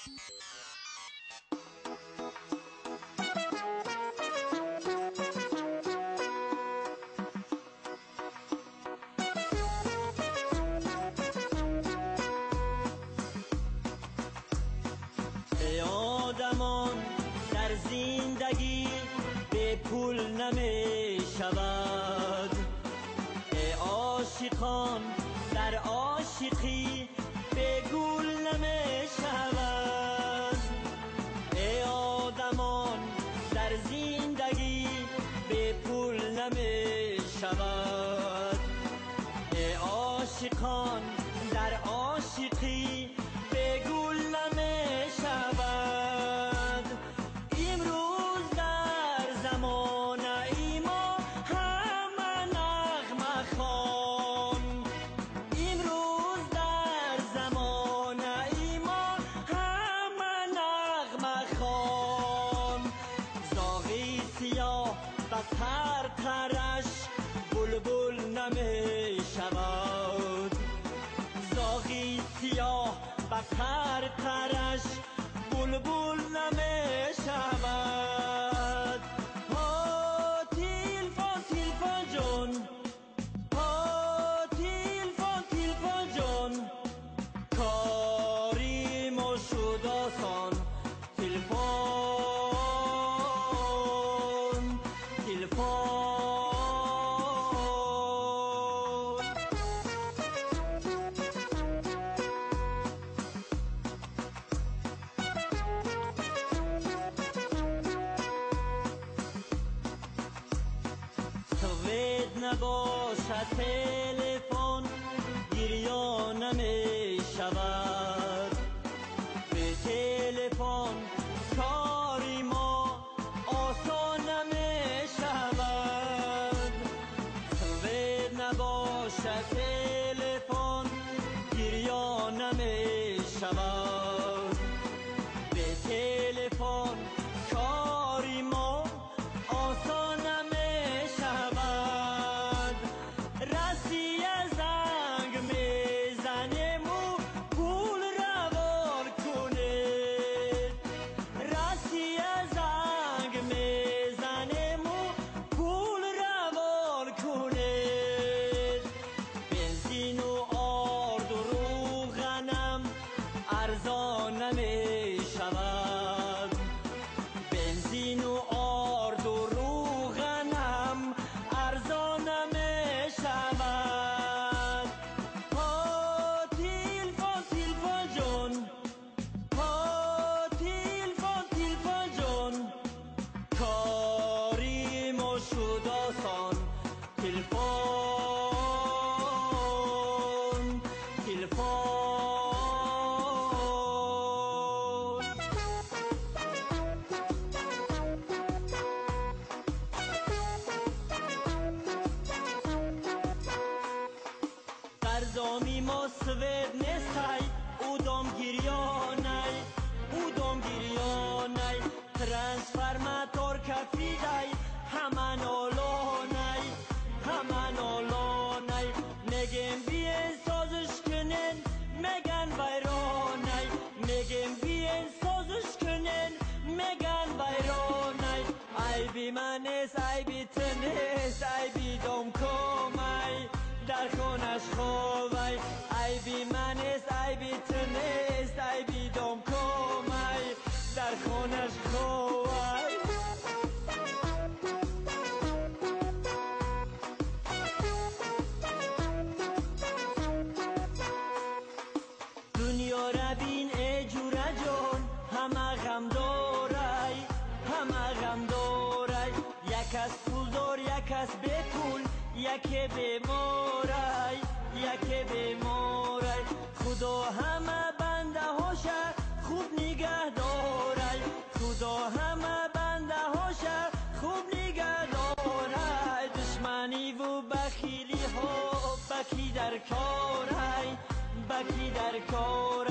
ای آدمان در زندگی به پول نمی شود، ای عاشقان در عاشقی به گل نمی شود. ای آدمان در زندگی به پول نمی شود، ای عاشقان در عاشقی به گل نمی شود. امروز در زمانه ما همه نغمه خوان، امروز در زمانه ما همه نغمه خوان. زاغی سیاه بس هر ترش بلبل نمی شود، زاغی سیاه بس هر ترش بلبل نمی شود. تیلفون تیلفون جان، تیلفون تیلفون جان، کاری ما شد آسان. تیلفون تیلفون سوید نباشد تلفن گریه نمی شود، به تلفن کاری ما آسان نمی شود. سوید نباشد تلفن گریه نمی شود، به تلفن کاری ما آسان نمی شود. رسی زنگ میزنیم و پول روان کنید، رسی زنگ میزنیم و پول روان کنید. بنزین و آرد و روغنم ارزان نمی شود، بنزین و آرد و روغنم ارزان نمی شود. تیلفون تیلفون جان، تیلفون تیلفون جان، کاری ما شد آسان. تیلفون تیلفون زامی ما سوید نیستی اودام گریانای، اودام گریانای. ترانسفرماتور کفی دای همان اولانای، همان اولانای. میگم بیاین سازش کنین میگن ویرانای، میگم بیاین سازش کنین میگن ویرانای. ای بی من نیست ای بی تو نیست ای بی دام کمی در خونش خوبی. ای بی من نیست ای بی تو نیست ای بی دام کمی در خونش خوبی. دنیا را بین ای جوره جان، همه غم داری، همه غم داری. یک از پول دار یک از بی پول، یکی بیماری، یکی بیماری. خدا همه بنده هاشه خوب نگه داری، خدا همه بنده هاشه خوب نگه داری. دشمنی و بخیلی ها بکی در کاری، بکی در کار.